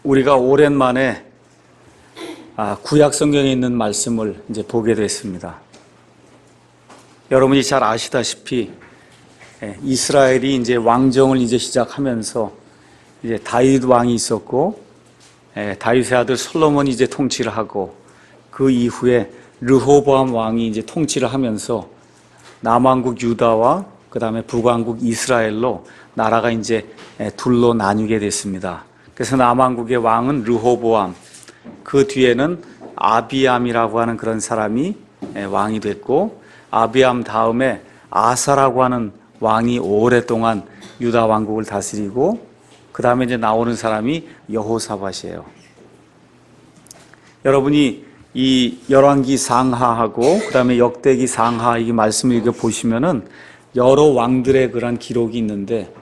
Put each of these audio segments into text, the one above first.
우리가 오랜만에 구약 성경에 있는 말씀을 이제 보게 됐습니다. 여러분이 잘 아시다시피 이스라엘이 이제 왕정을 이제 시작하면서 이제 다윗 왕이 있었고 다윗의 아들 솔로몬이 이제 통치를 하고 그 이후에 르호보암 왕이 이제 통치를 하면서 남왕국 유다와 그 다음에 북왕국 이스라엘로 나라가 이제 둘로 나뉘게 됐습니다. 그래서 남왕국의 왕은 르호보암, 그 뒤에는 아비암이라고 하는 그런 사람이 왕이 됐고, 아비암 다음에 아사라고 하는 왕이 오랫동안 유다 왕국을 다스리고, 그 다음에 이제 나오는 사람이 여호사밧이에요. 여러분이 이 열왕기 상하하고 그 다음에 역대기 상하 이 말씀을 읽어 보시면은 여러 왕들의 그런 기록이 있는데,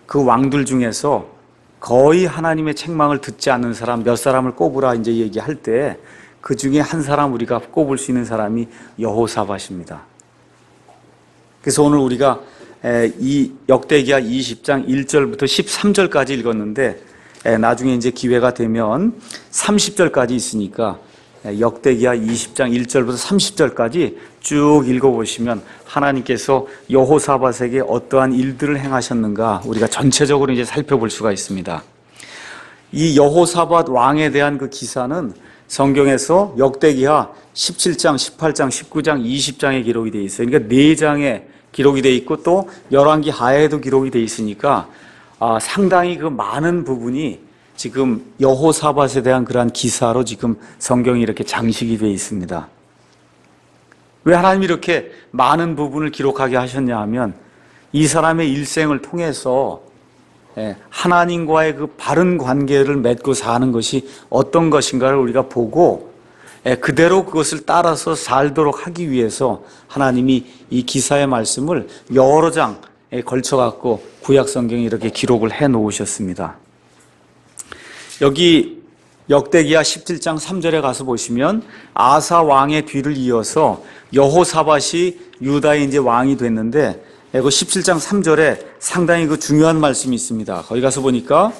그 왕들 중에서 거의 하나님의 책망을 듣지 않는 사람 몇 사람을 꼽으라 이제 얘기할 때 그 중에 한 사람 우리가 꼽을 수 있는 사람이 여호사밧입니다. 그래서 오늘 우리가 이 역대기하 20장 1절부터 13절까지 읽었는데, 나중에 이제 기회가 되면 30절까지 있으니까 역대기하 20장 1절부터 30절까지 쭉 읽어보시면 하나님께서 여호사밧에게 어떠한 일들을 행하셨는가 우리가 전체적으로 이제 살펴볼 수가 있습니다. 이 여호사밧 왕에 대한 그 기사는 성경에서 역대기하 17장, 18장, 19장, 20장에 기록이 되어 있어요. 그러니까 4장에 기록이 되어 있고 또 열왕기 하에도 기록이 되어 있으니까 상당히 그 많은 부분이 지금 여호사밧에 대한 그러한 기사로 지금 성경이 이렇게 장식이 되어 있습니다. 왜 하나님이 이렇게 많은 부분을 기록하게 하셨냐 하면 이 사람의 일생을 통해서 하나님과의 그 바른 관계를 맺고 사는 것이 어떤 것인가를 우리가 보고 그대로 그것을 따라서 살도록 하기 위해서 하나님이 이 기사의 말씀을 여러 장에 걸쳐갖고 구약 성경에 이렇게 기록을 해 놓으셨습니다. 여기 역대기하 17장 3절에 가서 보시면 아사 왕의 뒤를 이어서 여호사밧이 유다의 이제 왕이 됐는데, 그 17장 3절에 상당히 그 중요한 말씀이 있습니다. 거기 가서 보니까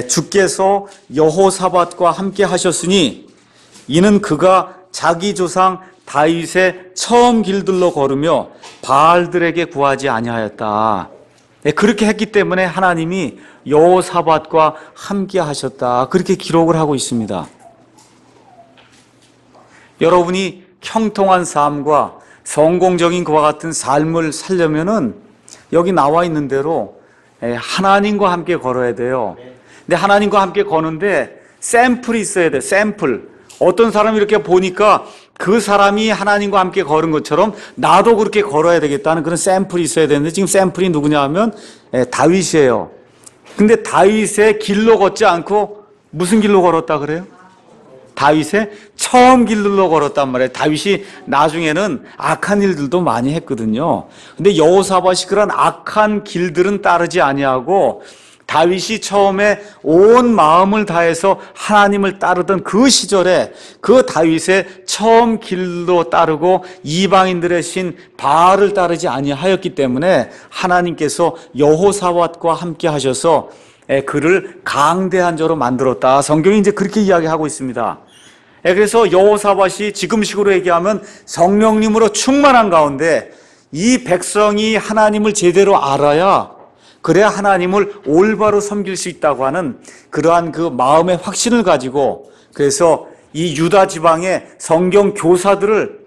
주께서 여호사밧과 함께 하셨으니 이는 그가 자기 조상 다윗의 처음 길들로 걸으며 바알들에게 구하지 아니하였다. 그렇게 했기 때문에 하나님이 여호사밧과 함께 하셨다. 그렇게 기록을 하고 있습니다. 여러분이 형통한 삶과 성공적인 그와 같은 삶을 살려면은 여기 나와 있는 대로 하나님과 함께 걸어야 돼요. 근데 하나님과 함께 거는데 샘플이 있어야 돼. 샘플. 어떤 사람이 이렇게 보니까 그 사람이 하나님과 함께 걸은 것처럼 나도 그렇게 걸어야 되겠다는 그런 샘플이 있어야 되는데, 지금 샘플이 누구냐 하면 다윗이에요. 근데 다윗의 길로 걷지 않고 무슨 길로 걸었다 그래요? 다윗의 처음 길로 걸었단 말이에요. 다윗이 나중에는 악한 일들도 많이 했거든요. 근데 여호사밧이 그런 악한 길들은 따르지 아니하고 다윗이 처음에 온 마음을 다해서 하나님을 따르던 그 시절에 그 다윗의 처음 길로 따르고 이방인들의 신 바알을 따르지 아니하였기 때문에 하나님께서 여호사밧과 함께 하셔서 그를 강대한 자로 만들었다. 성경이 이제 그렇게 이야기하고 있습니다. 그래서 여호사밧이 지금식으로 얘기하면 성령님으로 충만한 가운데 이 백성이 하나님을 제대로 알아야, 그래야 하나님을 올바로 섬길 수 있다고 하는 그러한 그 마음의 확신을 가지고, 그래서 이 유다 지방에 성경 교사들을,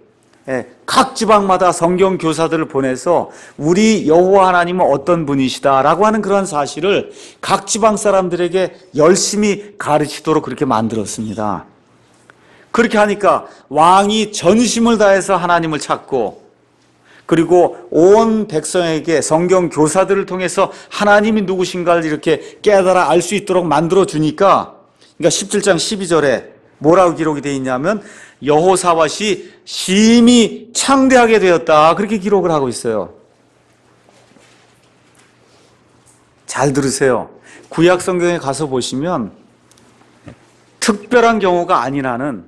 각 지방마다 성경 교사들을 보내서 우리 여호와 하나님은 어떤 분이시다라고 하는 그러한 사실을 각 지방 사람들에게 열심히 가르치도록 그렇게 만들었습니다. 그렇게 하니까 왕이 전심을 다해서 하나님을 찾고, 그리고 온 백성에게 성경 교사들을 통해서 하나님이 누구신가를 이렇게 깨달아 알 수 있도록 만들어 주니까, 그러니까 17장 12절에 뭐라고 기록이 되어 있냐면 여호사밧이 심히 창대하게 되었다. 그렇게 기록을 하고 있어요. 잘 들으세요. 구약 성경에 가서 보시면 특별한 경우가 아니라는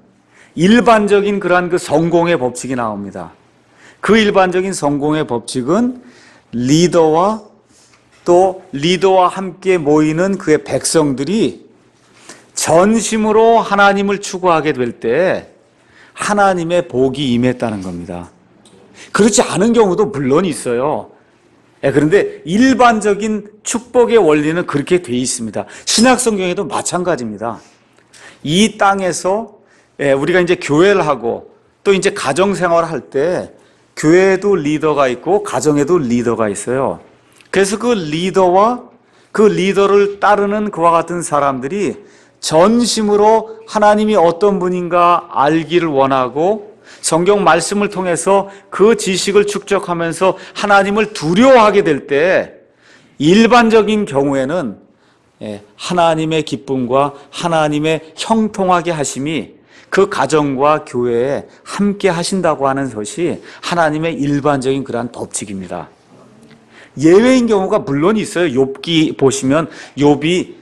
일반적인 그러한 그 성공의 법칙이 나옵니다. 그 일반적인 성공의 법칙은 리더와 함께 모이는 그의 백성들이 전심으로 하나님을 추구하게 될 때 하나님의 복이 임했다는 겁니다. 그렇지 않은 경우도 물론 있어요. 그런데 일반적인 축복의 원리는 그렇게 돼 있습니다. 신약 성경에도 마찬가지입니다. 이 땅에서 우리가 이제 교회를 하고 또 이제 가정 생활을 할 때 교회에도 리더가 있고 가정에도 리더가 있어요. 그래서 그 리더와 그 리더를 따르는 그와 같은 사람들이 전심으로 하나님이 어떤 분인가 알기를 원하고 성경 말씀을 통해서 그 지식을 축적하면서 하나님을 두려워하게 될 때 일반적인 경우에는 하나님의 기쁨과 하나님의 형통하게 하심이 그 가정과 교회에 함께 하신다고 하는 것이 하나님의 일반적인 그러한 법칙입니다. 예외인 경우가 물론 있어요. 욥기 보시면 욥이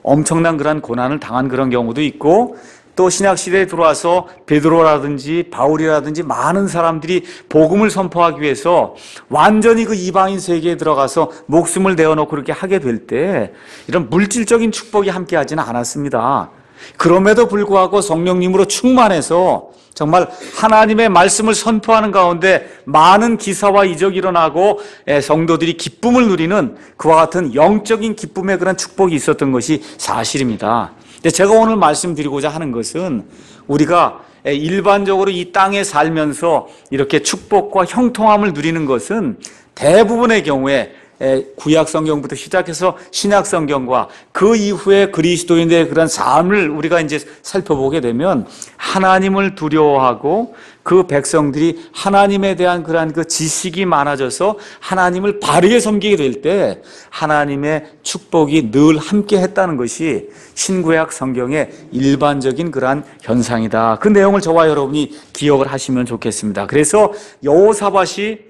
엄청난 그런 고난을 당한 그런 경우도 있고 또 신약시대에 들어와서 베드로라든지 바울이라든지 많은 사람들이 복음을 선포하기 위해서 완전히 그 이방인 세계에 들어가서 목숨을 내어놓고 그렇게 하게 될 때 이런 물질적인 축복이 함께 하지는 않았습니다. 그럼에도 불구하고 성령님으로 충만해서 정말 하나님의 말씀을 선포하는 가운데 많은 기사와 이적이 일어나고 성도들이 기쁨을 누리는 그와 같은 영적인 기쁨의 그런 축복이 있었던 것이 사실입니다. 근데 제가 오늘 말씀드리고자 하는 것은 우리가 일반적으로 이 땅에 살면서 이렇게 축복과 형통함을 누리는 것은 대부분의 경우에 구약 성경부터 시작해서 신약 성경과 그 이후에 그리스도인들의 그런 삶을 우리가 이제 살펴보게 되면 하나님을 두려워하고 그 백성들이 하나님에 대한 그러한 그 지식이 많아져서 하나님을 바르게 섬기게 될 때 하나님의 축복이 늘 함께 했다는 것이 신구약 성경의 일반적인 그러한 현상이다. 그 내용을 저와 여러분이 기억을 하시면 좋겠습니다. 그래서 여호사밧이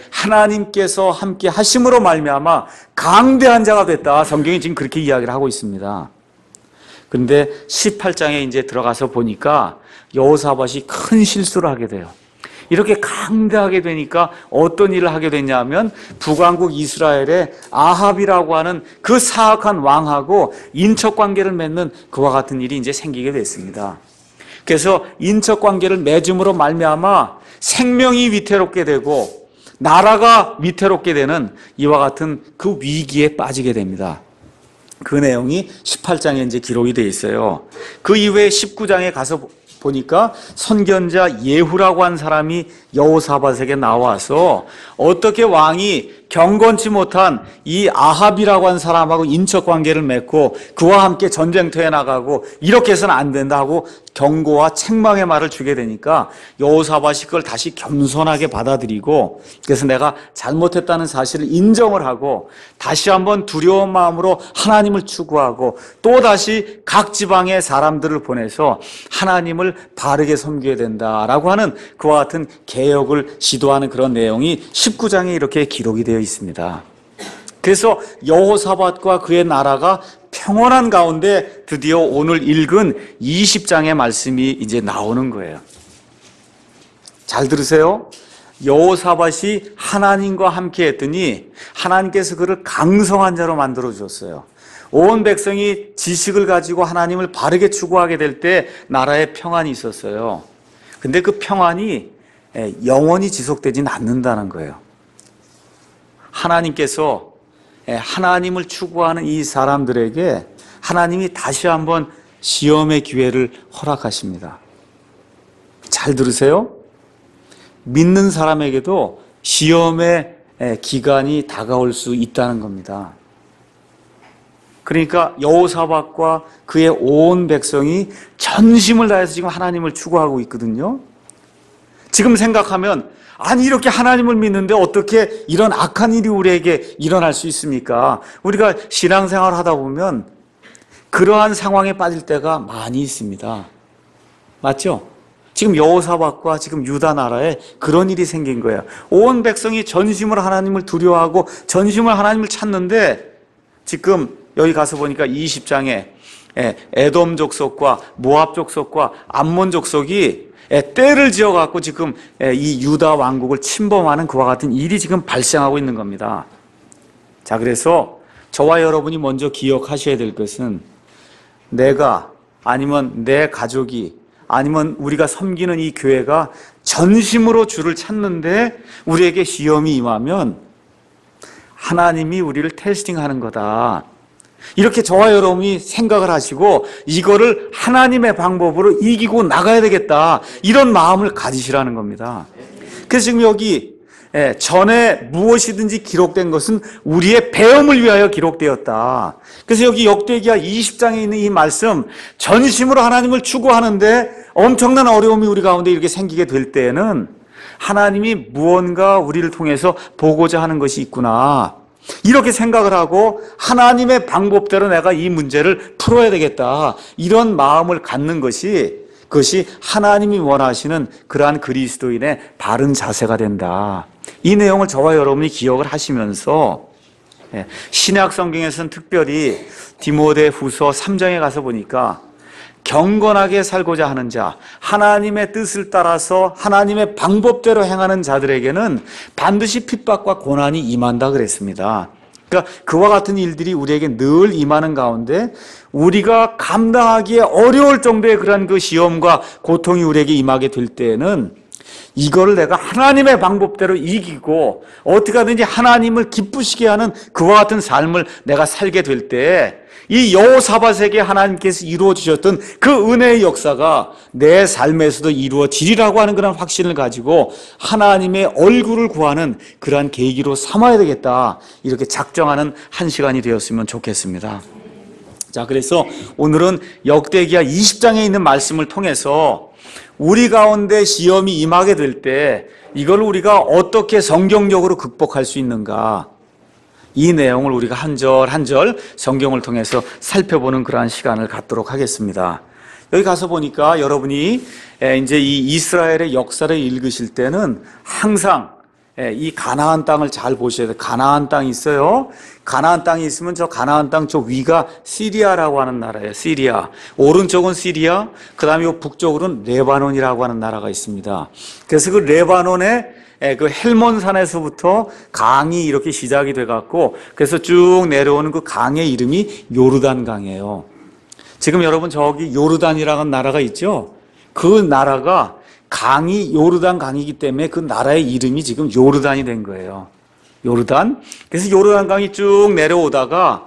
하나님께서 함께 하심으로 말미암아 강대한 자가 됐다. 성경이 지금 그렇게 이야기를 하고 있습니다. 그런데 18장에 이제 들어가서 보니까 여호사밧이 큰 실수를 하게 돼요. 이렇게 강대하게 되니까 어떤 일을 하게 됐냐면 북왕국 이스라엘의 아합이라고 하는 그 사악한 왕하고 인척 관계를 맺는 그와 같은 일이 이제 생기게 됐습니다. 그래서 인척 관계를 맺음으로 말미암아 생명이 위태롭게 되고 나라가 위태롭게 되는 이와 같은 그 위기에 빠지게 됩니다. 그 내용이 18장에 이제 기록이 되어 있어요. 그 이후에 19장에 가서 보니까 선견자 예후라고 한 사람이 여호사밧에게 나와서 어떻게 왕이 경건치 못한 이 아합이라고 한 사람하고 인척 관계를 맺고 그와 함께 전쟁터에 나가고 이렇게 해서는 안 된다고 경고와 책망의 말을 주게 되니까 여호사밧이 그걸 다시 겸손하게 받아들이고 그래서 내가 잘못했다는 사실을 인정을 하고 다시 한번 두려운 마음으로 하나님을 추구하고 또다시 각 지방의 사람들을 보내서 하나님을 바르게 섬겨야 된다라고 하는 그와 같은 개혁을 시도하는 그런 내용이 19장에 이렇게 기록이 되어 있습니다. 그래서 여호사밧과 그의 나라가 평온한 가운데 드디어 오늘 읽은 20장의 말씀이 이제 나오는 거예요. 잘 들으세요. 여호사밧이 하나님과 함께 했더니 하나님께서 그를 강성한 자로 만들어 주셨어요. 온 백성이 지식을 가지고 하나님을 바르게 추구하게 될 때 나라에 평안이 있었어요. 근데 그 평안이 영원히 지속되지는 않는다는 거예요. 하나님께서 하나님을 추구하는 이 사람들에게 하나님이 다시 한번 시험의 기회를 허락하십니다. 잘 들으세요. 믿는 사람에게도 시험의 기간이 다가올 수 있다는 겁니다. 그러니까 여호사밧과 그의 온 백성이 전심을 다해서 지금 하나님을 추구하고 있거든요. 지금 생각하면 아니 이렇게 하나님을 믿는데 어떻게 이런 악한 일이 우리에게 일어날 수 있습니까? 우리가 신앙생활을 하다 보면 그러한 상황에 빠질 때가 많이 있습니다. 맞죠? 지금 여호사밧과 지금 유다 나라에 그런 일이 생긴 거예요. 온 백성이 전심으로 하나님을 두려워하고 전심으로 하나님을 찾는데 지금 여기 가서 보니까 20장에 에돔 족속과 모압 족속과 암몬 족속이 때를 지어갖고 지금 이 유다 왕국을 침범하는 그와 같은 일이 지금 발생하고 있는 겁니다. 자, 그래서 저와 여러분이 먼저 기억하셔야 될 것은 내가 아니면 내 가족이, 아니면 우리가 섬기는 이 교회가 전심으로 주를 찾는데 우리에게 시험이 임하면 하나님이 우리를 테스팅하는 거다. 이렇게 저와 여러분이 생각을 하시고 이거를 하나님의 방법으로 이기고 나가야 되겠다. 이런 마음을 가지시라는 겁니다. 그래서 지금 여기 전에 무엇이든지 기록된 것은 우리의 배움을 위하여 기록되었다. 그래서 여기 역대기야 20장에 있는 이 말씀, 전심으로 하나님을 추구하는데 엄청난 어려움이 우리 가운데 이렇게 생기게 될 때에는 하나님이 무언가 우리를 통해서 보고자 하는 것이 있구나, 이렇게 생각을 하고 하나님의 방법대로 내가 이 문제를 풀어야 되겠다, 이런 마음을 갖는 것이, 그것이 하나님이 원하시는 그러한 그리스도인의 바른 자세가 된다. 이 내용을 저와 여러분이 기억을 하시면서 신약 성경에서는 특별히 디모데후서 3장에 가서 보니까 경건하게 살고자 하는 자, 하나님의 뜻을 따라서 하나님의 방법대로 행하는 자들에게는 반드시 핍박과 고난이 임한다 그랬습니다. 그러니까 그와 같은 일들이 우리에게 늘 임하는 가운데 우리가 감당하기에 어려울 정도의 그런 그 시험과 고통이 우리에게 임하게 될 때에는 이거를 내가 하나님의 방법대로 이기고 어떻게 하든지 하나님을 기쁘시게 하는 그와 같은 삶을 내가 살게 될 때 이 여호사밧에게 하나님께서 이루어 주셨던 그 은혜의 역사가 내 삶에서도 이루어지리라고 하는 그런 확신을 가지고 하나님의 얼굴을 구하는 그러한 계기로 삼아야 되겠다, 이렇게 작정하는 한 시간이 되었으면 좋겠습니다. 자, 그래서 오늘은 역대기야 20장에 있는 말씀을 통해서 우리 가운데 시험이 임하게 될 때 이걸 우리가 어떻게 성경적으로 극복할 수 있는가, 이 내용을 우리가 한 절 한 절 성경을 통해서 살펴보는 그러한 시간을 갖도록 하겠습니다. 여기 가서 보니까 여러분이 이제 이 이스라엘의 역사를 읽으실 때는 항상 이 가나안 땅을 잘 보셔야 돼요. 가나안 땅이 있어요. 가나안 땅이 있으면 저 가나안 땅 저 위가 시리아라고 하는 나라예요. 시리아. 오른쪽은 시리아, 그 다음에 북쪽으로는 레바논이라고 하는 나라가 있습니다. 그래서 그 레바논의 그 헬몬산에서부터 강이 이렇게 시작이 돼갖고 그래서 쭉 내려오는 그 강의 이름이 요르단 강이에요. 지금 여러분 저기 요르단이라는 나라가 있죠? 그 나라가 강이 요르단 강이기 때문에 그 나라의 이름이 지금 요르단이 된 거예요. 요르단. 그래서 요르단 강이 쭉 내려오다가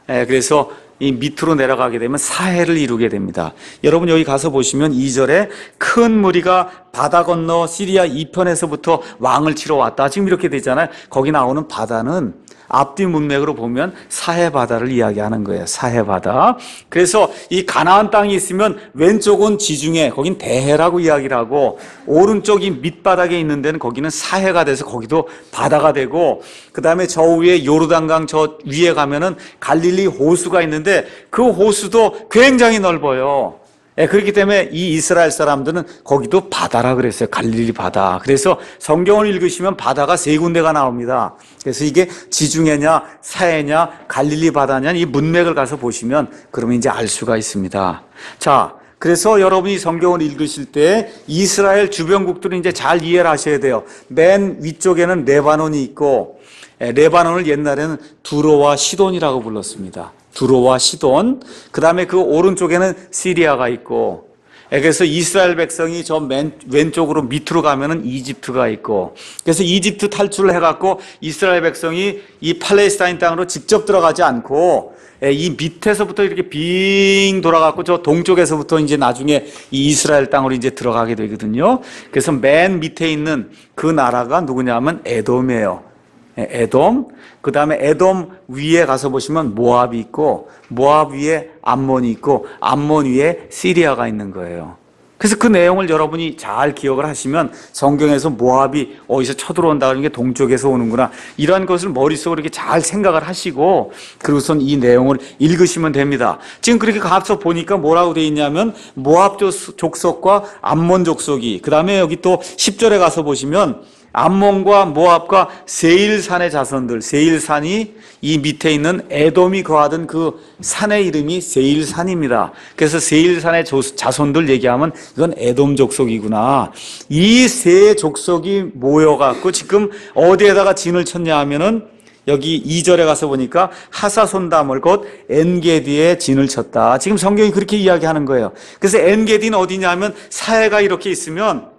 그래서 이 밑으로 내려가게 되면 사해를 이루게 됩니다. 여러분 여기 가서 보시면 2절에 큰 무리가 바다 건너 시리아 이편에서부터 왕을 치러 왔다, 지금 이렇게 되잖아요. 거기 나오는 바다는 앞뒤 문맥으로 보면 사해 바다를 이야기하는 거예요. 사해 바다. 그래서 이 가나안 땅이 있으면 왼쪽은 지중해, 거긴 대해라고 이야기를 하고, 오른쪽이 밑바닥에 있는 데는 거기는 사해가 돼서 거기도 바다가 되고, 그 다음에 저 위에 요르단강 저 위에 가면은 갈릴리 호수가 있는데 그 호수도 굉장히 넓어요. 그렇기 때문에 이 이스라엘 사람들은 거기도 바다라 그랬어요. 갈릴리 바다. 그래서 성경을 읽으시면 바다가 세 군데가 나옵니다. 그래서 이게 지중해냐 사해냐 갈릴리 바다냐, 이 문맥을 가서 보시면 그러면 이제 알 수가 있습니다. 자, 그래서 여러분이 성경을 읽으실 때 이스라엘 주변국들을 이제 잘 이해를 하셔야 돼요. 맨 위쪽에는 레바논이 있고, 레바논을 옛날에는 두로와 시돈이라고 불렀습니다. 두로와 시돈. 그 다음에 그 오른쪽에는 시리아가 있고, 그래서 이스라엘 백성이 저 맨 왼쪽으로 밑으로 가면은 이집트가 있고, 그래서 이집트 탈출을 해갖고 이스라엘 백성이 이 팔레스타인 땅으로 직접 들어가지 않고 이 밑에서부터 이렇게 빙 돌아갖고 저 동쪽에서부터 이제 나중에 이 이스라엘 땅으로 이제 들어가게 되거든요. 그래서 맨 밑에 있는 그 나라가 누구냐면 에돔이에요. 에돔. 그 다음에 에돔 위에 가서 보시면 모압이 있고, 모압 위에 암몬이 있고, 암몬 위에 시리아가 있는 거예요. 그래서 그 내용을 여러분이 잘 기억을 하시면 성경에서 모압이 어디서 쳐들어온다 그러는 게 동쪽에서 오는구나, 이런 것을 머릿속으로 이렇게 잘 생각을 하시고 그리고선 이 내용을 읽으시면 됩니다. 지금 그렇게 가서 보니까 뭐라고 되어 있냐면 모압 족속과 암몬 족속이, 그 다음에 여기 또 10절에 가서 보시면 암몬과 모압과 세일산의 자손들, 세일산이 이 밑에 있는 에돔이 거하던 그 산의 이름이 세일산입니다. 그래서 세일산의 자손들 얘기하면 이건 에돔 족속이구나. 이 세 족속이 모여갖고 지금 어디에다가 진을 쳤냐 하면은 여기 2절에 가서 보니까 하사손담을 곧 엔게디에 진을 쳤다. 지금 성경이 그렇게 이야기하는 거예요. 그래서 엔게디는 어디냐면 사해가 이렇게 있으면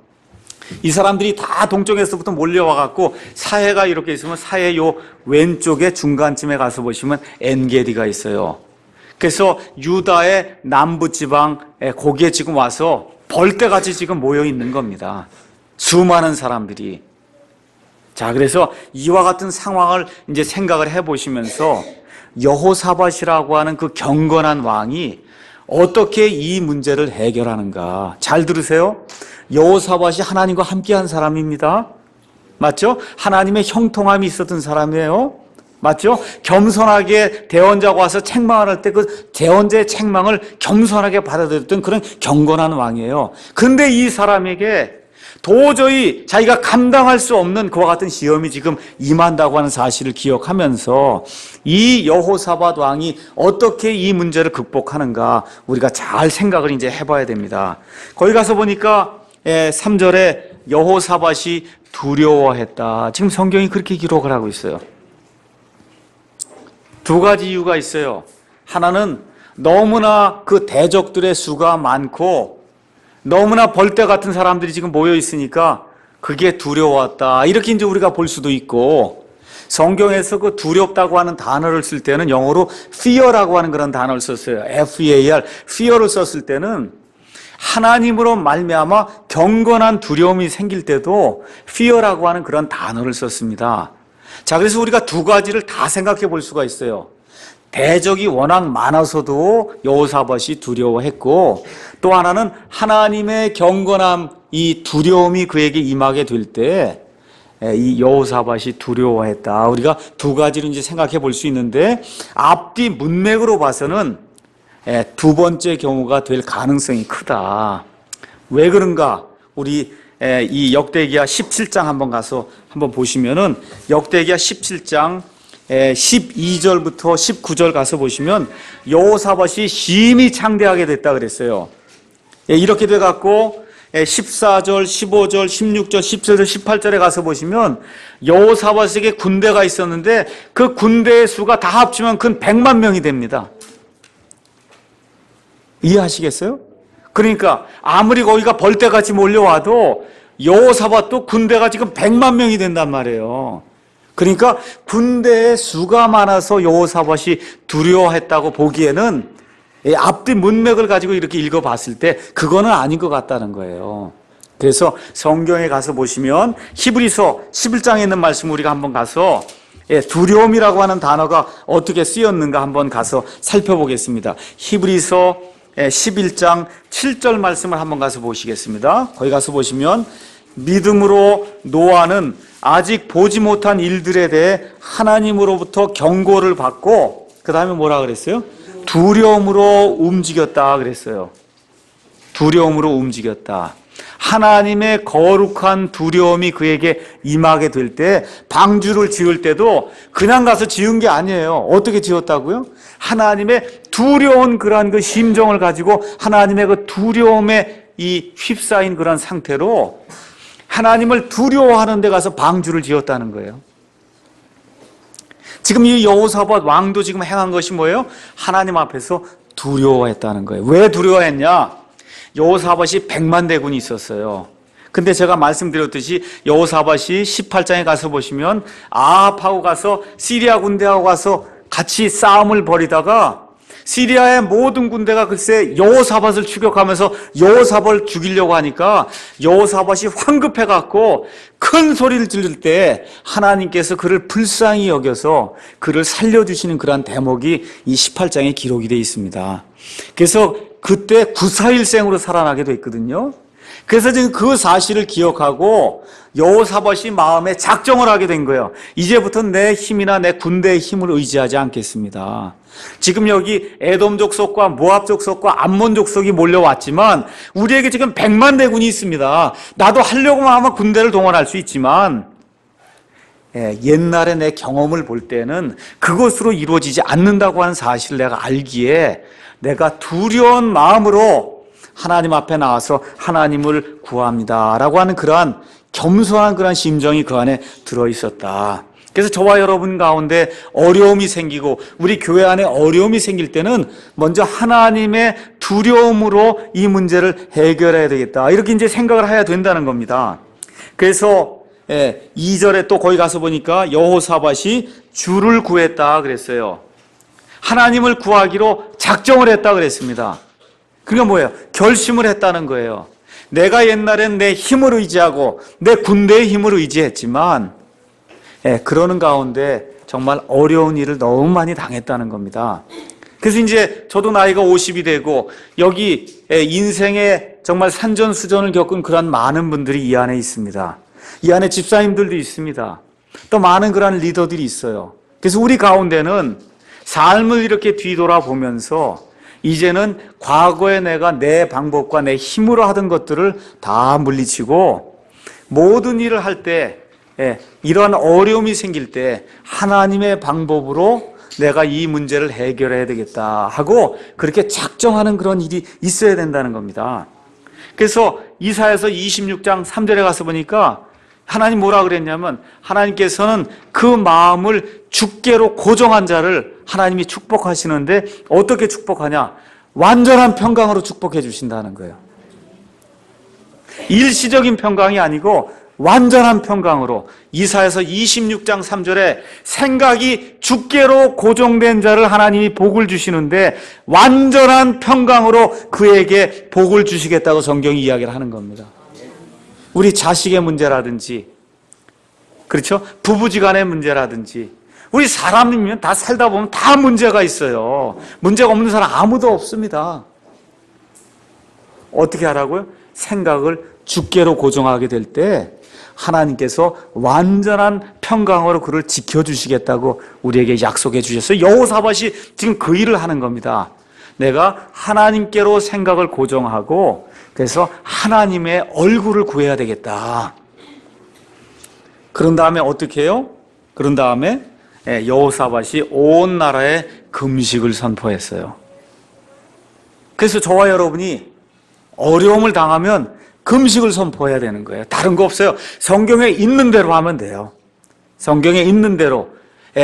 이 사람들이 다 동쪽에서부터 몰려와 갖고 사해가 이렇게 있으면 사해 요 왼쪽에 중간쯤에 가서 보시면 엔게디가 있어요. 그래서 유다의 남부 지방에 거기에 지금 와서 벌떼같이 지금 모여 있는 겁니다. 수많은 사람들이. 자, 그래서 이와 같은 상황을 이제 생각을 해 보시면서 여호사밧이라고 하는 그 경건한 왕이 어떻게 이 문제를 해결하는가. 잘 들으세요. 여호사밧이 하나님과 함께한 사람입니다. 맞죠? 하나님의 형통함이 있었던 사람이에요. 맞죠? 겸손하게 대언자가 와서 책망을 할 때 그 대언자의 책망을 겸손하게 받아들였던 그런 경건한 왕이에요. 그런데 이 사람에게 도저히 자기가 감당할 수 없는 그와 같은 시험이 지금 임한다고 하는 사실을 기억하면서 이 여호사밧 왕이 어떻게 이 문제를 극복하는가 우리가 잘 생각을 이제 해봐야 됩니다. 거기 가서 보니까 3절에 여호사밧이 두려워했다. 지금 성경이 그렇게 기록을 하고 있어요. 두 가지 이유가 있어요. 하나는 너무나 그 대적들의 수가 많고 너무나 벌떼 같은 사람들이 지금 모여 있으니까 그게 두려웠다. 이렇게 이제 우리가 볼 수도 있고, 성경에서 그 두렵다고 하는 단어를 쓸 때는 영어로 fear라고 하는 그런 단어를 썼어요. F-E-A-R. fear를 썼을 때는 하나님으로 말미암아 경건한 두려움이 생길 때도 fear라고 하는 그런 단어를 썼습니다. 자, 그래서 우리가 두 가지를 다 생각해 볼 수가 있어요. 대적이 워낙 많아서도 여호사밧이 두려워했고, 또 하나는 하나님의 경건함, 이 두려움이 그에게 임하게 될 때 이 여호사밧이 두려워했다. 우리가 두 가지로 이제 생각해 볼 수 있는데, 앞뒤 문맥으로 봐서는 두 번째 경우가 될 가능성이 크다. 왜 그런가? 우리 이 역대기야 17장 한번 가서 한번 보시면은, 역대기야 17장 12절부터 19절 가서 보시면 여호사밧이 심히 창대하게 됐다 그랬어요. 이렇게 돼 갖고 14절, 15절, 16절, 17절, 18절에 가서 보시면 여호사밧에게 군대가 있었는데 그 군대의 수가 다 합치면 근 100만 명이 됩니다. 이해하시겠어요? 그러니까 아무리 거기가 벌떼같이 몰려와도 여호사밧도 군대가 지금 100만 명이 된단 말이에요. 그러니까 군대의 수가 많아서 여호사밧이 두려워했다고 보기에는 앞뒤 문맥을 가지고 이렇게 읽어봤을 때 그거는 아닌 것 같다는 거예요. 그래서 성경에 가서 보시면 히브리서 11장에 있는 말씀 우리가 한번 가서 두려움이라고 하는 단어가 어떻게 쓰였는가 한번 가서 살펴보겠습니다. 히브리서 11장 7절 말씀을 한번 가서 보시겠습니다. 거기 가서 보시면 믿음으로 노아는 아직 보지 못한 일들에 대해 하나님으로부터 경고를 받고 그 다음에 뭐라 그랬어요? 두려움으로 움직였다 그랬어요. 두려움으로 움직였다. 하나님의 거룩한 두려움이 그에게 임하게 될 때 방주를 지을 때도 그냥 가서 지은 게 아니에요. 어떻게 지었다고요? 하나님의 두려운 그러한 그 심정을 가지고 하나님의 그 두려움에 이 휩싸인 그런 상태로 하나님을 두려워하는 데 가서 방주를 지었다는 거예요. 지금 이 여호사밧 왕도 지금 행한 것이 뭐예요? 하나님 앞에서 두려워했다는 거예요. 왜 두려워했냐? 여호사밧이 100만 대군이 있었어요. 근데 제가 말씀드렸듯이 여호사밧이 18장에 가서 보시면 아합하고 가서 시리아 군대하고 가서 같이 싸움을 벌이다가 시리아의 모든 군대가 글쎄 여호사밧을 추격하면서 여호사밧을 죽이려고 하니까 여호사밧이 황급해 갖고 큰 소리를 지를 때 하나님께서 그를 불쌍히 여겨서 그를 살려주시는 그러한 대목이 이 18장에 기록이 되어 있습니다. 그래서 그때 구사일생으로 살아나게 됐거든요. 그래서 지금 그 사실을 기억하고 여호사밧이 마음에 작정을 하게 된 거예요. 이제부터는 내 힘이나 내 군대의 힘을 의지하지 않겠습니다. 지금 여기 에돔 족속과 모압 족속과 암몬 족속이 몰려왔지만 우리에게 지금 100만 대군이 있습니다. 나도 하려고만 하면 군대를 동원할 수 있지만 옛날에 내 경험을 볼 때는 그것으로 이루어지지 않는다고 하는 사실을 내가 알기에 내가 두려운 마음으로 하나님 앞에 나와서 하나님을 구합니다 라고 하는 그러한 겸손한 그러한 심정이 그 안에 들어있었다. 그래서 저와 여러분 가운데 어려움이 생기고 우리 교회 안에 어려움이 생길 때는 먼저 하나님의 두려움으로 이 문제를 해결해야 되겠다. 이렇게 이제 생각을 해야 된다는 겁니다. 그래서 2절에 또 거기 가서 보니까 여호사밧이 주를 구했다 그랬어요. 하나님을 구하기로 작정을 했다 그랬습니다. 그러니까 뭐예요? 결심을 했다는 거예요. 내가 옛날엔 내 힘을 의지하고 내 군대의 힘을 의지했지만 그러는 가운데 정말 어려운 일을 너무 많이 당했다는 겁니다. 그래서 이제 저도 나이가 50이 되고 여기 인생의 정말 산전수전을 겪은 그런 많은 분들이 이 안에 있습니다. 이 안에 집사님들도 있습니다. 또 많은 그런 리더들이 있어요. 그래서 우리 가운데는 삶을 이렇게 뒤돌아보면서 이제는 과거에 내가 내 방법과 내 힘으로 하던 것들을 다 물리치고 모든 일을 할 때 이러한 어려움이 생길 때 하나님의 방법으로 내가 이 문제를 해결해야 되겠다 하고 그렇게 작정하는 그런 일이 있어야 된다는 겁니다. 그래서 이사야서 26장 3절에 가서 보니까 하나님 뭐라 그랬냐면 하나님께서는 그 마음을 주께로 고정한 자를 하나님이 축복하시는데 어떻게 축복하냐? 완전한 평강으로 축복해 주신다는 거예요. 일시적인 평강이 아니고 완전한 평강으로 이사야서 26장 3절에 생각이 주께로 고정된 자를 하나님이 복을 주시는데 완전한 평강으로 그에게 복을 주시겠다고 성경이 이야기를 하는 겁니다. 우리 자식의 문제라든지 그렇죠? 부부지간의 문제라든지 우리 사람이면 다 살다 보면 다 문제가 있어요. 문제가 없는 사람 아무도 없습니다. 어떻게 하라고요? 생각을 주께로 고정하게 될 때 하나님께서 완전한 평강으로 그를 지켜주시겠다고 우리에게 약속해 주셨어요. 여호사밧이 지금 그 일을 하는 겁니다. 내가 하나님께로 생각을 고정하고 그래서 하나님의 얼굴을 구해야 되겠다. 그런 다음에 어떻게 해요? 그런 다음에 여호사밧이 온 나라에 금식을 선포했어요. 그래서 저와 여러분이 어려움을 당하면 금식을 선포해야 되는 거예요. 다른 거 없어요. 성경에 있는 대로 하면 돼요. 성경에 있는 대로.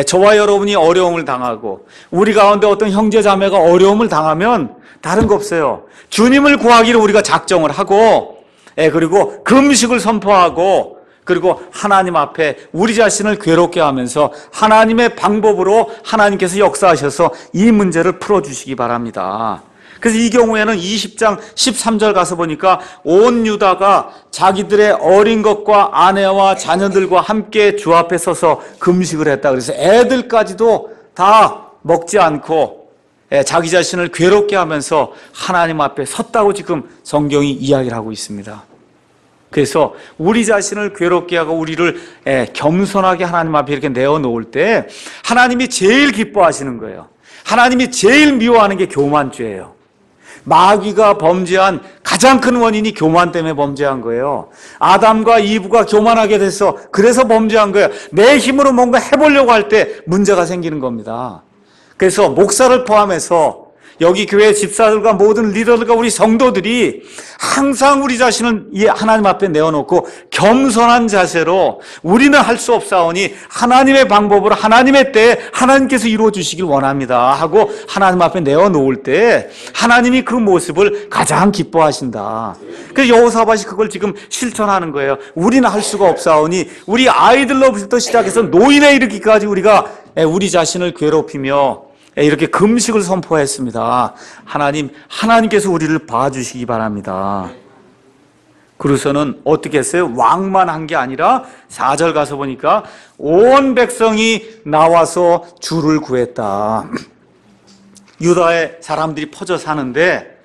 저와 여러분이 어려움을 당하고 우리 가운데 어떤 형제 자매가 어려움을 당하면 다른 거 없어요. 주님을 구하기를 우리가 작정을 하고 그리고 금식을 선포하고 그리고 하나님 앞에 우리 자신을 괴롭게 하면서 하나님의 방법으로 하나님께서 역사하셔서 이 문제를 풀어주시기 바랍니다. 그래서 이 경우에는 20장 13절 가서 보니까 온 유다가 자기들의 어린 것과 아내와 자녀들과 함께 주 앞에 서서 금식을 했다. 그래서 애들까지도 다 먹지 않고 자기 자신을 괴롭게 하면서 하나님 앞에 섰다고 지금 성경이 이야기를 하고 있습니다. 그래서 우리 자신을 괴롭게 하고 우리를 겸손하게 하나님 앞에 이렇게 내어놓을 때 하나님이 제일 기뻐하시는 거예요. 하나님이 제일 미워하는 게 교만죄예요. 마귀가 범죄한 가장 큰 원인이 교만 때문에 범죄한 거예요. 아담과 이브가 교만하게 돼서 그래서 범죄한 거예요. 내 힘으로 뭔가 해보려고 할 때 문제가 생기는 겁니다. 그래서 목사를 포함해서 여기 교회 집사들과 모든 리더들과 우리 성도들이 항상 우리 자신을 하나님 앞에 내어놓고 겸손한 자세로 우리는 할 수 없사오니 하나님의 방법으로 하나님의 때에 하나님께서 이루어 주시길 원합니다 하고 하나님 앞에 내어놓을 때 하나님이 그 모습을 가장 기뻐하신다. 그래서 여호사밧이 그걸 지금 실천하는 거예요. 우리는 할 수가 없사오니 우리 아이들로부터 시작해서 노인에 이르기까지 우리가 우리 자신을 괴롭히며 이렇게 금식을 선포했습니다. 하나님께서 우리를 봐주시기 바랍니다. 그래서는 어떻게 했어요? 왕만 한 게 아니라 4절 가서 보니까 온 백성이 나와서 주를 구했다. 유다의 사람들이 퍼져 사는데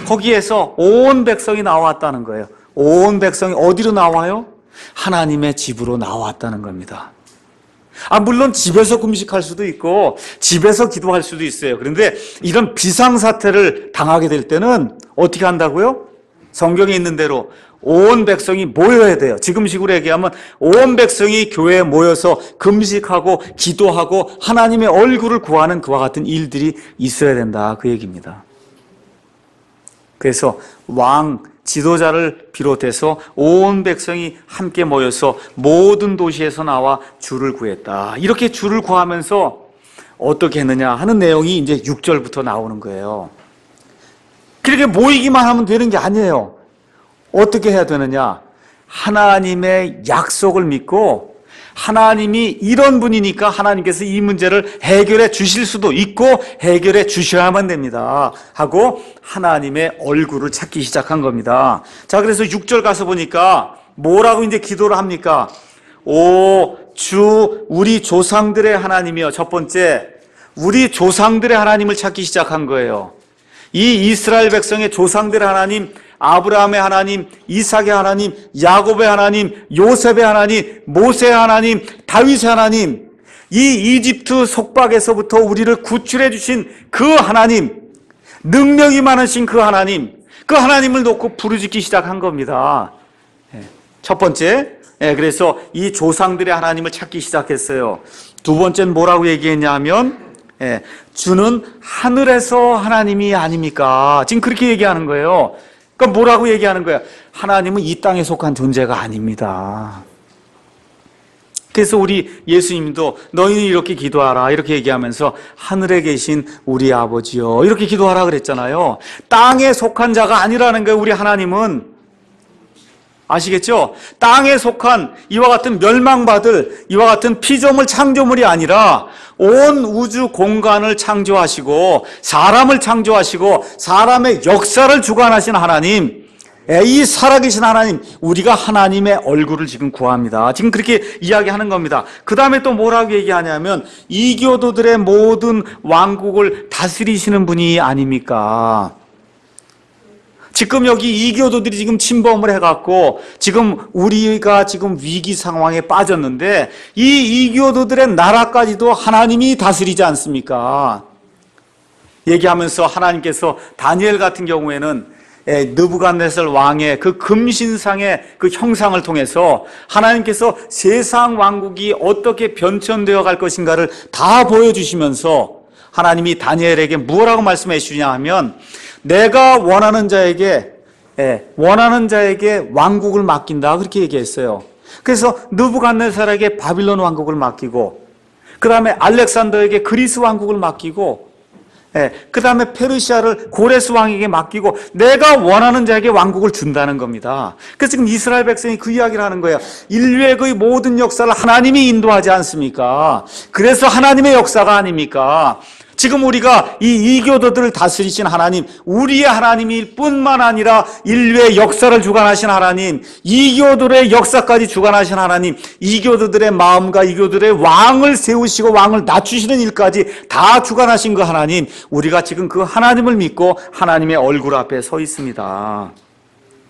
거기에서 온 백성이 나왔다는 거예요. 온 백성이 어디로 나와요? 하나님의 집으로 나왔다는 겁니다. 물론 집에서 금식할 수도 있고 집에서 기도할 수도 있어요. 그런데 이런 비상사태를 당하게 될 때는 어떻게 한다고요? 성경에 있는 대로 온 백성이 모여야 돼요. 지금식으로 얘기하면 온 백성이 교회에 모여서 금식하고 기도하고 하나님의 얼굴을 구하는 그와 같은 일들이 있어야 된다, 그 얘기입니다. 그래서 왕 지도자를 비롯해서 온 백성이 함께 모여서 모든 도시에서 나와 주를 구했다. 이렇게 주를 구하면서 어떻게 했느냐 하는 내용이 이제 6절부터 나오는 거예요. 그렇게 모이기만 하면 되는 게 아니에요. 어떻게 해야 되느냐? 하나님의 약속을 믿고 하나님이 이런 분이니까 하나님께서 이 문제를 해결해 주실 수도 있고 해결해 주셔야만 됩니다 하고 하나님의 얼굴을 찾기 시작한 겁니다. 자, 그래서 6절 가서 보니까 뭐라고 이제 기도를 합니까? 오 주 우리 조상들의 하나님이여. 첫 번째, 우리 조상들의 하나님을 찾기 시작한 거예요. 이 이스라엘 백성의 조상들의 하나님, 아브라함의 하나님, 이삭의 하나님, 야곱의 하나님, 요셉의 하나님, 모세의 하나님, 다윗의 하나님, 이 이집트 속박에서부터 우리를 구출해 주신 그 하나님, 능력이 많으신 그 하나님을 놓고 부르짖기 시작한 겁니다. 첫 번째, 그래서 이 조상들의 하나님을 찾기 시작했어요. 두 번째는 뭐라고 얘기했냐 하면 주는 하늘에서 하나님이 아닙니까? 지금 그렇게 얘기하는 거예요. 그러니까 뭐라고 얘기하는 거야? 하나님은 이 땅에 속한 존재가 아닙니다. 그래서 우리 예수님도 너희는 이렇게 기도하라 이렇게 얘기하면서 하늘에 계신 우리 아버지요 이렇게 기도하라 그랬잖아요. 땅에 속한 자가 아니라는 거예요. 우리 하나님은. 아시겠죠? 땅에 속한 이와 같은 멸망받을 이와 같은 피조물 창조물이 아니라 온 우주 공간을 창조하시고 사람을 창조하시고 사람의 역사를 주관하신 하나님, 이 살아계신 하나님, 우리가 하나님의 얼굴을 지금 구합니다. 지금 그렇게 이야기하는 겁니다. 그 다음에 또 뭐라고 얘기하냐면 이교도들의 모든 왕국을 다스리시는 분이 아닙니까? 지금 여기 이교도들이 지금 침범을 해갖고 지금 우리가 지금 위기 상황에 빠졌는데 이 이교도들의 나라까지도 하나님이 다스리지 않습니까? 얘기하면서 하나님께서 다니엘 같은 경우에는 느부갓네살 왕의 그 금신상의 그 형상을 통해서 하나님께서 세상 왕국이 어떻게 변천되어 갈 것인가를 다 보여주시면서 하나님이 다니엘에게 뭐라고 말씀해 주냐 하면 내가 원하는 자에게 왕국을 맡긴다 그렇게 얘기했어요. 그래서 느부갓네살에게 바빌론 왕국을 맡기고 그 다음에 알렉산더에게 그리스 왕국을 맡기고 그 다음에 페르시아를 고레스 왕에게 맡기고 내가 원하는 자에게 왕국을 준다는 겁니다. 그래서 지금 이스라엘 백성이 그 이야기를 하는 거예요. 인류의 그 모든 역사를 하나님이 인도하지 않습니까? 그래서 하나님의 역사가 아닙니까? 지금 우리가 이 이교도들을 다스리신 하나님, 우리의 하나님일 뿐만 아니라 인류의 역사를 주관하신 하나님, 이교도들의 역사까지 주관하신 하나님, 이교도들의 마음과 이교도들의 왕을 세우시고 왕을 낮추시는 일까지 다 주관하신 그 하나님, 우리가 지금 그 하나님을 믿고 하나님의 얼굴 앞에 서 있습니다.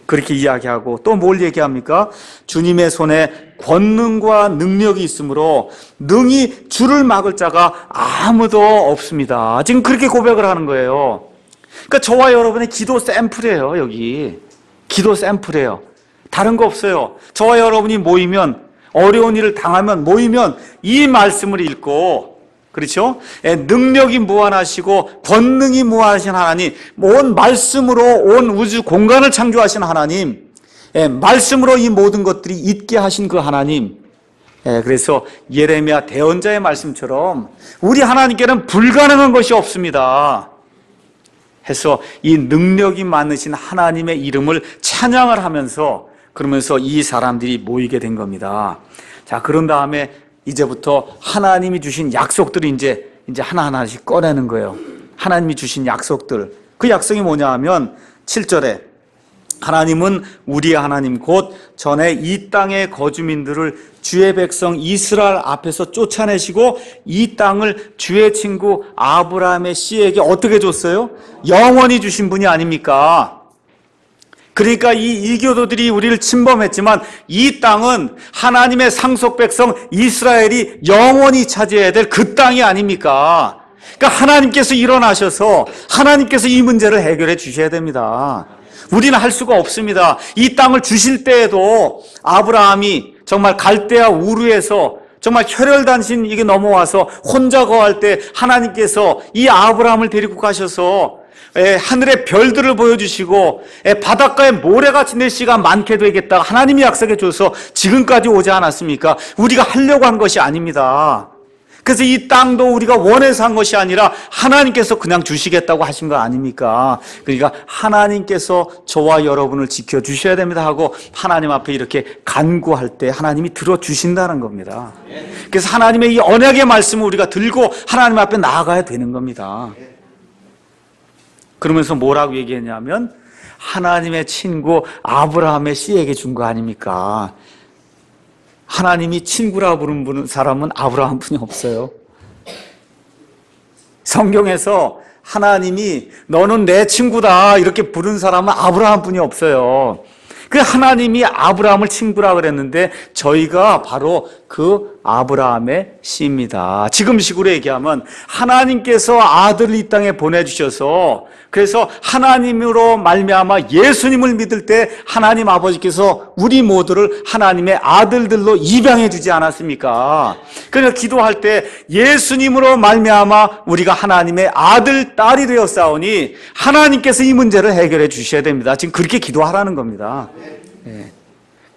그렇게 이야기하고 또 뭘 얘기합니까? 주님의 손에 권능과 능력이 있으므로 능히 주를 막을 자가 아무도 없습니다. 지금 그렇게 고백을 하는 거예요. 그러니까 저와 여러분의 기도 샘플이에요. 여기 기도 샘플이에요. 다른 거 없어요. 저와 여러분이 모이면 어려운 일을 당하면 모이면 이 말씀을 읽고 그렇죠? 능력이 무한하시고 권능이 무한하신 하나님, 온 말씀으로 온 우주 공간을 창조하신 하나님, 말씀으로 이 모든 것들이 있게 하신 그 하나님. 그래서 예레미야 대언자의 말씀처럼 우리 하나님께는 불가능한 것이 없습니다. 해서 이 능력이 많으신 하나님의 이름을 찬양을 하면서 그러면서 이 사람들이 모이게 된 겁니다. 자, 그런 다음에 이제부터 하나님이 주신 약속들을 이제 하나하나씩 꺼내는 거예요. 하나님이 주신 약속들. 그 약속이 뭐냐 하면 7절에 하나님은 우리의 하나님 곧 전에 이 땅의 거주민들을 주의 백성 이스라엘 앞에서 쫓아내시고 이 땅을 주의 친구 아브라함의 씨에게 어떻게 줬어요? 영원히 주신 분이 아닙니까? 그러니까 이 이교도들이 우리를 침범했지만 이 땅은 하나님의 상속 백성 이스라엘이 영원히 차지해야 될 그 땅이 아닙니까? 그러니까 하나님께서 일어나셔서 하나님께서 이 문제를 해결해 주셔야 됩니다. 우리는 할 수가 없습니다. 이 땅을 주실 때에도 아브라함이 정말 갈대아 우르에서 정말 혈혈단신 이게 넘어와서 혼자 거할 때 하나님께서 이 아브라함을 데리고 가셔서 하늘의 별들을 보여주시고 바닷가에 모래같이 내 씨가 많게 되겠다 하나님이 약속해 줘서 지금까지 오지 않았습니까? 우리가 하려고 한 것이 아닙니다. 그래서 이 땅도 우리가 원해서 한 것이 아니라 하나님께서 그냥 주시겠다고 하신 거 아닙니까? 그러니까 하나님께서 저와 여러분을 지켜주셔야 됩니다 하고 하나님 앞에 이렇게 간구할 때 하나님이 들어주신다는 겁니다. 그래서 하나님의 이 언약의 말씀을 우리가 들고 하나님 앞에 나아가야 되는 겁니다. 그러면서 뭐라고 얘기했냐면 하나님의 친구 아브라함의 씨에게 준 거 아닙니까? 하나님이 친구라 부르는 사람은 아브라함뿐이 없어요. 성경에서 하나님이 너는 내 친구다 이렇게 부른 사람은 아브라함뿐이 없어요. 그 하나님이 아브라함을 친구라 그랬는데 저희가 바로 그 아브라함의 씨입니다. 지금식으로 얘기하면 하나님께서 아들을 이 땅에 보내주셔서 그래서 하나님으로 말미암아 예수님을 믿을 때 하나님 아버지께서 우리 모두를 하나님의 아들들로 입양해 주지 않았습니까? 그러니까 기도할 때 예수님으로 말미암아 우리가 하나님의 아들, 딸이 되었사오니 하나님께서 이 문제를 해결해 주셔야 됩니다. 지금 그렇게 기도하라는 겁니다.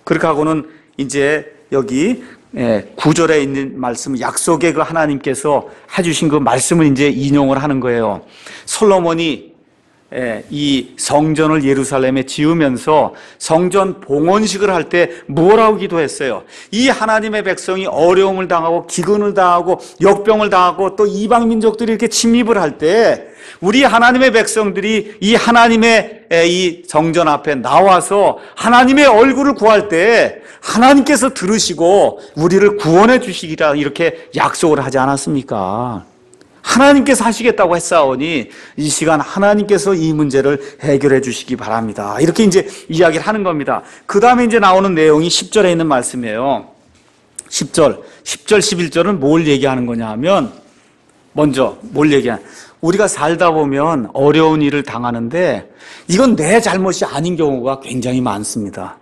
그렇게 하고는 이제 여기 9절에 있는 말씀, 약속의 그 하나님께서 해주신 그 말씀을 이제 인용을 하는 거예요. 솔로몬이 이 성전을 예루살렘에 지으면서 성전 봉헌식을 할 때 뭐라고 기도했어요? 이 하나님의 백성이 어려움을 당하고 기근을 당하고 역병을 당하고 또 이방 민족들이 이렇게 침입을 할 때 우리 하나님의 백성들이 이 하나님의 이 성전 앞에 나와서 하나님의 얼굴을 구할 때 하나님께서 들으시고 우리를 구원해 주시기라 이렇게 약속을 하지 않았습니까? 하나님께서 하시겠다고 했사오니 이 시간 하나님께서 이 문제를 해결해 주시기 바랍니다. 이렇게 이제 이야기를 하는 겁니다. 그 다음에 이제 나오는 내용이 10절에 있는 말씀이에요. 10절, 11절은 뭘 얘기하는 거냐 하면 먼저 뭘 얘기하냐. 우리가 살다 보면 어려운 일을 당하는데 이건 내 잘못이 아닌 경우가 굉장히 많습니다.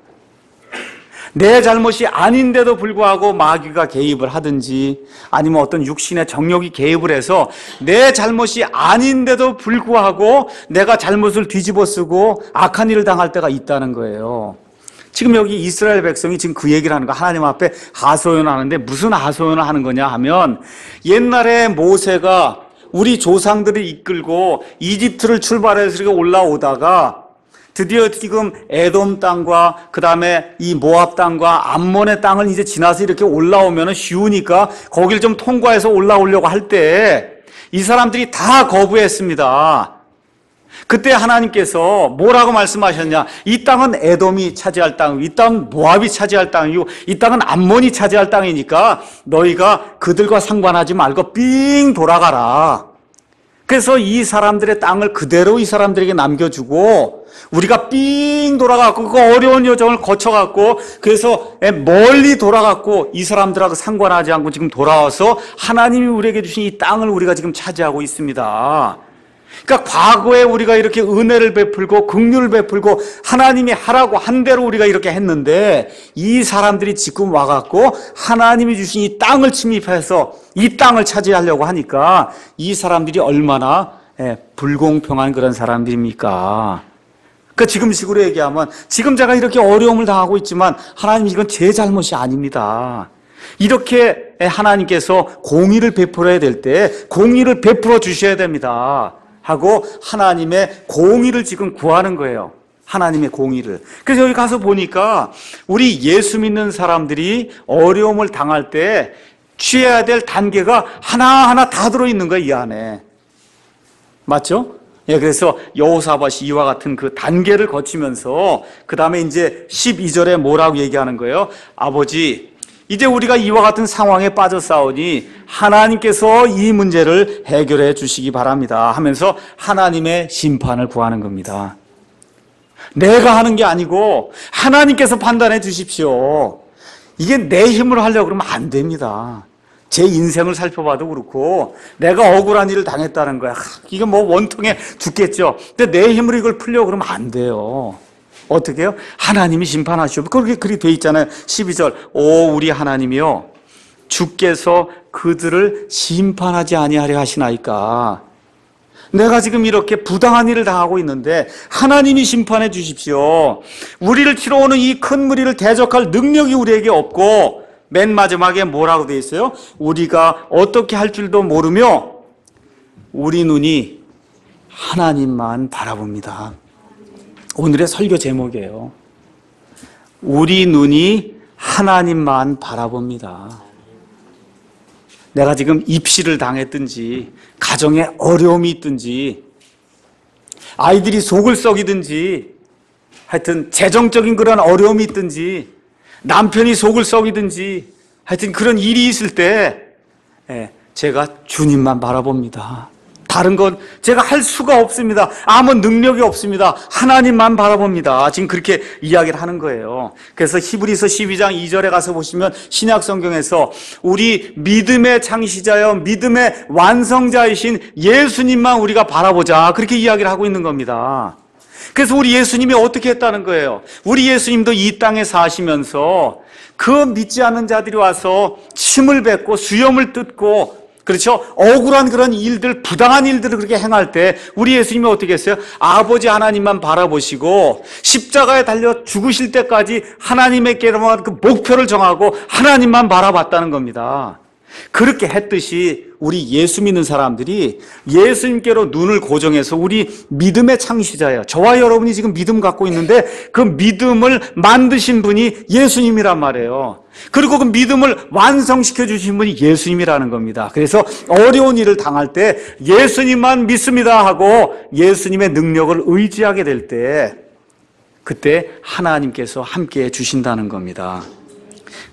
내 잘못이 아닌데도 불구하고 마귀가 개입을 하든지 아니면 어떤 육신의 정욕이 개입을 해서 내 잘못이 아닌데도 불구하고 내가 잘못을 뒤집어 쓰고 악한 일을 당할 때가 있다는 거예요. 지금 여기 이스라엘 백성이 지금 그 얘기를 하는 거 하나님 앞에 하소연하는데 무슨 하소연을 하는 거냐 하면 옛날에 모세가 우리 조상들을 이끌고 이집트를 출발해서 이렇게 올라오다가 드디어 지금 에돔 땅과 그 다음에 이 모압 땅과 암몬의 땅을 이제 지나서 이렇게 올라오면 쉬우니까 거길 좀 통과해서 올라오려고 할 때 이 사람들이 다 거부했습니다. 그때 하나님께서 뭐라고 말씀하셨냐? 이 땅은 에돔이 차지할 땅이고 이 땅은 모압이 차지할 땅이고 이 땅은 암몬이 차지할 땅이니까 너희가 그들과 상관하지 말고 삥 돌아가라. 그래서 이 사람들의 땅을 그대로 이 사람들에게 남겨주고 우리가 삥 돌아가고 그 어려운 여정을 거쳐갖고 그래서 멀리 돌아갔고 이 사람들하고 상관하지 않고 지금 돌아와서 하나님이 우리에게 주신 이 땅을 우리가 지금 차지하고 있습니다. 그러니까 과거에 우리가 이렇게 은혜를 베풀고 긍휼을 베풀고 하나님이 하라고 한 대로 우리가 이렇게 했는데 이 사람들이 지금 와갖고 하나님이 주신 이 땅을 침입해서 이 땅을 차지하려고 하니까 이 사람들이 얼마나 불공평한 그런 사람들입니까? 그러니까 지금식으로 얘기하면 지금 제가 이렇게 어려움을 당하고 있지만 하나님 이건 제 잘못이 아닙니다. 이렇게 하나님께서 공의를 베풀어야 될 때 공의를 베풀어 주셔야 됩니다. 하고 하나님의 공의를 지금 구하는 거예요. 하나님의 공의를. 그래서 여기 가서 보니까 우리 예수 믿는 사람들이 어려움을 당할 때 취해야 될 단계가 하나하나 다 들어있는 거예요, 이 안에. 맞죠? 예, 그래서 여호사밧이 이와 같은 그 단계를 거치면서 그 다음에 이제 12절에 뭐라고 얘기하는 거예요? 아버지, 이제 우리가 이와 같은 상황에 빠졌사오니 하나님께서 이 문제를 해결해 주시기 바랍니다 하면서 하나님의 심판을 구하는 겁니다. 내가 하는 게 아니고 하나님께서 판단해 주십시오. 이게 내 힘으로 하려고 그러면 안 됩니다. 제 인생을 살펴봐도 그렇고 내가 억울한 일을 당했다는 거야. 이게 뭐 원통에 죽겠죠. 근데 내 힘으로 이걸 풀려고 그러면 안 돼요. 어떻게 해요? 하나님이 심판하시오. 그렇게 돼 있잖아요. 12절. 오 우리 하나님이요 주께서 그들을 심판하지 아니하려 하시나이까. 내가 지금 이렇게 부당한 일을 당하고 있는데 하나님이 심판해 주십시오. 우리를 치러 오는 이 큰 무리를 대적할 능력이 우리에게 없고 맨 마지막에 뭐라고 되어 있어요? 우리가 어떻게 할 줄도 모르며 우리 눈이 하나님만 바라봅니다. 오늘의 설교 제목이에요. 우리 눈이 하나님만 바라봅니다. 내가 지금 입시를 당했든지 가정에 어려움이 있든지 아이들이 속을 썩이든지 하여튼 재정적인 그런 어려움이 있든지 남편이 속을 썩이든지 하여튼 그런 일이 있을 때 제가 주님만 바라봅니다. 다른 건 제가 할 수가 없습니다. 아무 능력이 없습니다. 하나님만 바라봅니다. 지금 그렇게 이야기를 하는 거예요. 그래서 히브리서 12장 2절에 가서 보시면 신약 성경에서 우리 믿음의 창시자여 믿음의 완성자이신 예수님만 우리가 바라보자, 그렇게 이야기를 하고 있는 겁니다. 그래서 우리 예수님이 어떻게 했다는 거예요? 우리 예수님도 이 땅에 사시면서 그 믿지 않는 자들이 와서 침을 뱉고 수염을 뜯고, 그렇죠? 억울한 그런 일들, 부당한 일들을 그렇게 행할 때 우리 예수님이 어떻게 했어요? 아버지 하나님만 바라보시고 십자가에 달려 죽으실 때까지 하나님에게로만 그 목표를 정하고 하나님만 바라봤다는 겁니다. 그렇게 했듯이 우리 예수 믿는 사람들이 예수님께로 눈을 고정해서 우리 믿음의 창시자예요. 저와 여러분이 지금 믿음 갖고 있는데 그 믿음을 만드신 분이 예수님이란 말이에요. 그리고 그 믿음을 완성시켜 주신 분이 예수님이라는 겁니다. 그래서 어려운 일을 당할 때 예수님만 믿습니다 하고 예수님의 능력을 의지하게 될 때 그때 하나님께서 함께해 주신다는 겁니다.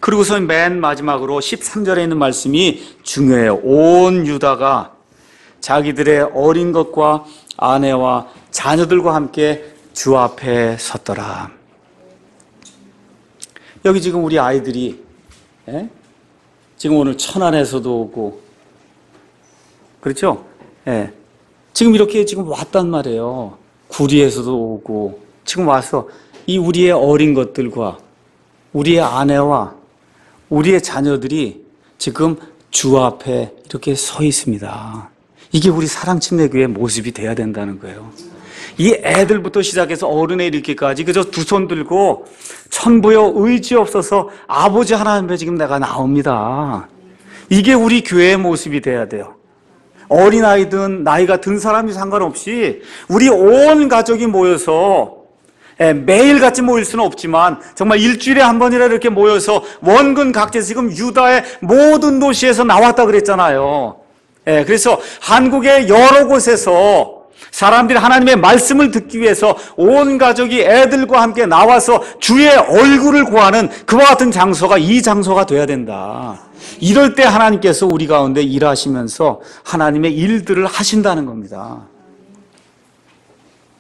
그리고서 맨 마지막으로 13절에 있는 말씀이 중요해요. 온 유다가 자기들의 어린 것과 아내와 자녀들과 함께 주 앞에 섰더라. 여기 지금 우리 아이들이 지금 오늘 천안에서도 오고 그렇죠? 지금 이렇게 지금 왔단 말이에요. 구리에서도 오고 지금 와서 이 우리의 어린 것들과 우리의 아내와 우리의 자녀들이 지금 주 앞에 이렇게 서 있습니다. 이게 우리 사랑침례교회의 모습이 돼야 된다는 거예요. 이 애들부터 시작해서 어른에 이르기까지 그저 두 손 들고 천부여 의지 없어서 아버지 하나님 앞에 지금 내가 나옵니다. 이게 우리 교회의 모습이 돼야 돼요. 어린아이든 나이가 든 사람이 상관없이 우리 온 가족이 모여서 매일같이 모일 수는 없지만 정말 일주일에 한 번이라 이렇게 모여서 원근 각지에서 지금 유다의 모든 도시에서 나왔다 그랬잖아요. 그래서 한국의 여러 곳에서 사람들이 하나님의 말씀을 듣기 위해서 온 가족이 애들과 함께 나와서 주의 얼굴을 구하는 그와 같은 장소가 이 장소가 돼야 된다. 이럴 때 하나님께서 우리 가운데 일하시면서 하나님의 일들을 하신다는 겁니다.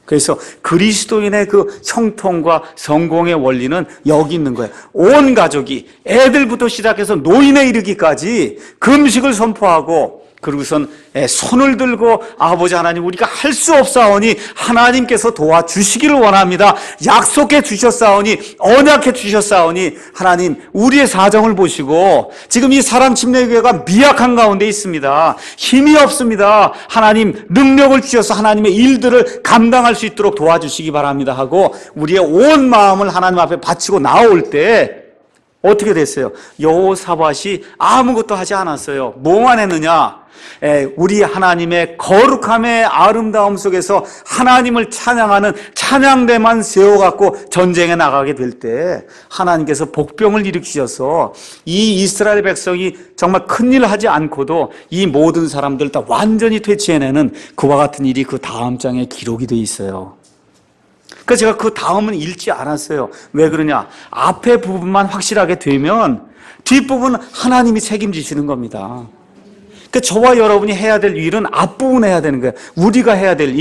그래서 그리스도인의 그 형통과 성공의 원리는 여기 있는 거예요. 온 가족이 애들부터 시작해서 노인에 이르기까지 금식을 선포하고 그리고선 손을 들고 아버지 하나님 우리가 할 수 없사오니 하나님께서 도와주시기를 원합니다. 약속해 주셨사오니 언약해 주셨사오니 하나님 우리의 사정을 보시고 지금 이 사랑침례교회가 미약한 가운데 있습니다. 힘이 없습니다. 하나님 능력을 주셔서 하나님의 일들을 감당할 수 있도록 도와주시기 바랍니다 하고 우리의 온 마음을 하나님 앞에 바치고 나올 때 어떻게 됐어요? 여호사밧이 아무것도 하지 않았어요. 뭐만 했느냐? 우리 하나님의 거룩함의 아름다움 속에서 하나님을 찬양하는 찬양대만 세워갖고 전쟁에 나가게 될 때 하나님께서 복병을 일으키셔서 이 이스라엘 백성이 정말 큰일을 하지 않고도 이 모든 사람들 다 완전히 퇴치해내는 그와 같은 일이 그 다음 장에 기록이 돼 있어요. 그래서 제가 그 다음은 읽지 않았어요. 왜 그러냐? 앞에 부분만 확실하게 되면 뒷부분은 하나님이 책임지시는 겁니다. 그러니까 저와 여러분이 해야 될 일은 앞부분 해야 되는 거예요. 우리가 해야 될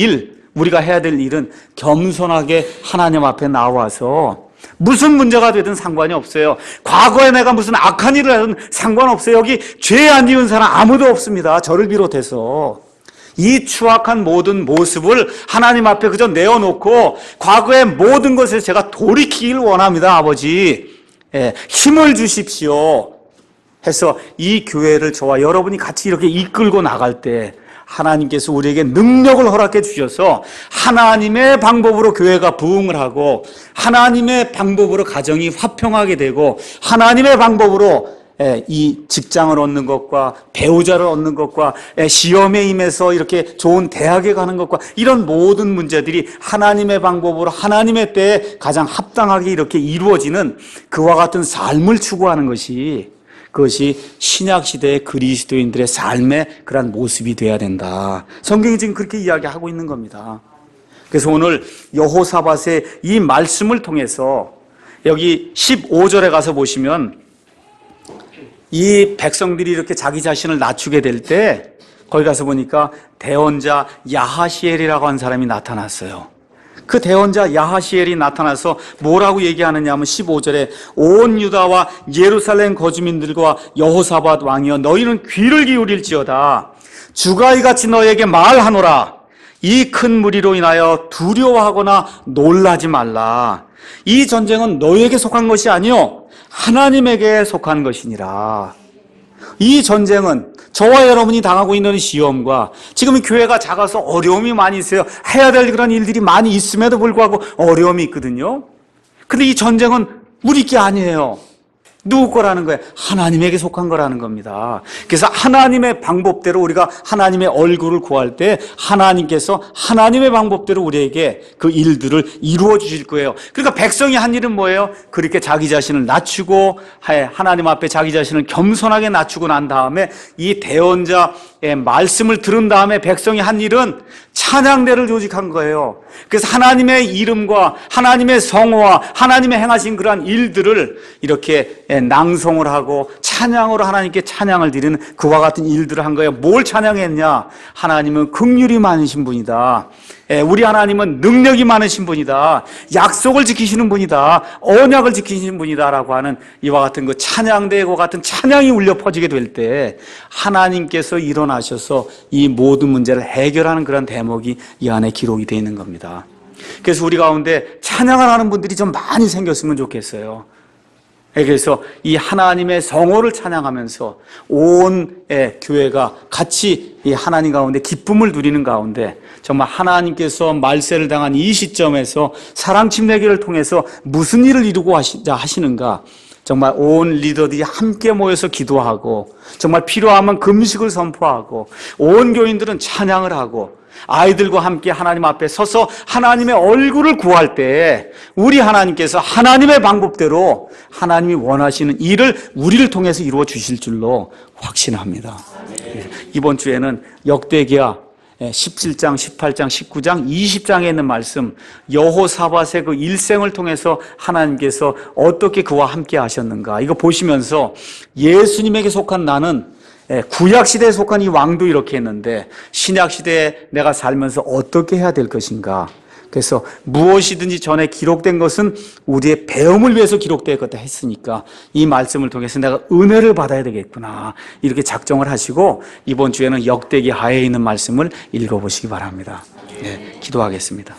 일은 겸손하게 하나님 앞에 나와서 무슨 문제가 되든 상관이 없어요. 과거에 내가 무슨 악한 일을 하든 상관없어요. 여기 죄 안 지은 사람 아무도 없습니다. 저를 비롯해서. 이 추악한 모든 모습을 하나님 앞에 그저 내어놓고 과거의 모든 것을 제가 돌이키길 원합니다. 아버지 힘을 주십시오 해서 이 교회를 저와 여러분이 같이 이렇게 이끌고 나갈 때 하나님께서 우리에게 능력을 허락해 주셔서 하나님의 방법으로 교회가 부흥을 하고 하나님의 방법으로 가정이 화평하게 되고 하나님의 방법으로 이 직장을 얻는 것과 배우자를 얻는 것과 시험에 임해서 이렇게 좋은 대학에 가는 것과 이런 모든 문제들이 하나님의 방법으로 하나님의 때에 가장 합당하게 이렇게 이루어지는 그와 같은 삶을 추구하는 것이 그것이 신약시대의 그리스도인들의 삶의 그런 모습이 되어야 된다. 성경이 지금 그렇게 이야기하고 있는 겁니다. 그래서 오늘 여호사밧의 이 말씀을 통해서 여기 15절에 가서 보시면 이 백성들이 이렇게 자기 자신을 낮추게 될 때 거기 가서 보니까 대언자 야하시엘이라고 하는 사람이 나타났어요. 그 대언자 야하시엘이 나타나서 뭐라고 얘기하느냐 하면 15절에 온 유다와 예루살렘 거주민들과 여호사밧 왕이여 너희는 귀를 기울일지어다. 주가 이같이 너에게 말하노라. 이 큰 무리로 인하여 두려워하거나 놀라지 말라. 이 전쟁은 너희에게 속한 것이 아니요 하나님에게 속한 것이니라. 이 전쟁은 저와 여러분이 당하고 있는 시험과 지금 교회가 작아서 어려움이 많이 있어요. 해야 될 그런 일들이 많이 있음에도 불구하고 어려움이 있거든요. 근데 이 전쟁은 우리 게 아니에요. 누구 거라는 거예요? 하나님에게 속한 거라는 겁니다. 그래서 하나님의 방법대로 우리가 하나님의 얼굴을 구할 때 하나님께서 하나님의 방법대로 우리에게 그 일들을 이루어 주실 거예요. 그러니까 백성이 한 일은 뭐예요? 그렇게 자기 자신을 낮추고 하나님 앞에 자기 자신을 겸손하게 낮추고 난 다음에 이 대언자의 말씀을 들은 다음에 백성이 한 일은 찬양대를 조직한 거예요. 그래서 하나님의 이름과 하나님의 성호와 하나님의 행하신 그러한 일들을 이렇게 낭송을 하고 찬양으로 하나님께 찬양을 드리는 그와 같은 일들을 한 거예요. 뭘 찬양했냐? 하나님은 긍휼이 많으신 분이다. 우리 하나님은 능력이 많으신 분이다. 약속을 지키시는 분이다. 언약을 지키시는 분이다 라고 하는 이와 같은 그 찬양대와 같은 찬양이 울려 퍼지게 될 때 하나님께서 일어나셔서 이 모든 문제를 해결하는 그런 대목이 이 안에 기록이 되어 있는 겁니다. 그래서 우리 가운데 찬양을 하는 분들이 좀 많이 생겼으면 좋겠어요. 그래서 이 하나님의 성호를 찬양하면서 온 교회가 같이 이 하나님 가운데 기쁨을 누리는 가운데 정말 하나님께서 말세를 당한 이 시점에서 사랑 침례기를 통해서 무슨 일을 이루고 하시는가, 정말 온 리더들이 함께 모여서 기도하고 정말 필요하면 금식을 선포하고 온 교인들은 찬양을 하고 아이들과 함께 하나님 앞에 서서 하나님의 얼굴을 구할 때 우리 하나님께서 하나님의 방법대로 하나님이 원하시는 일을 우리를 통해서 이루어 주실 줄로 확신합니다. 이번 주에는 역대기야 17장, 18장, 19장, 20장에 있는 말씀, 여호사밧의 그 일생을 통해서 하나님께서 어떻게 그와 함께 하셨는가, 이거 보시면서 예수님에게 속한 나는 구약시대에 속한 이 왕도 이렇게 했는데 신약시대에 내가 살면서 어떻게 해야 될 것인가. 그래서 무엇이든지 전에 기록된 것은 우리의 배움을 위해서 기록되었다 했으니까 이 말씀을 통해서 내가 은혜를 받아야 되겠구나, 이렇게 작정을 하시고 이번 주에는 역대기 하에 있는 말씀을 읽어보시기 바랍니다. 기도하겠습니다.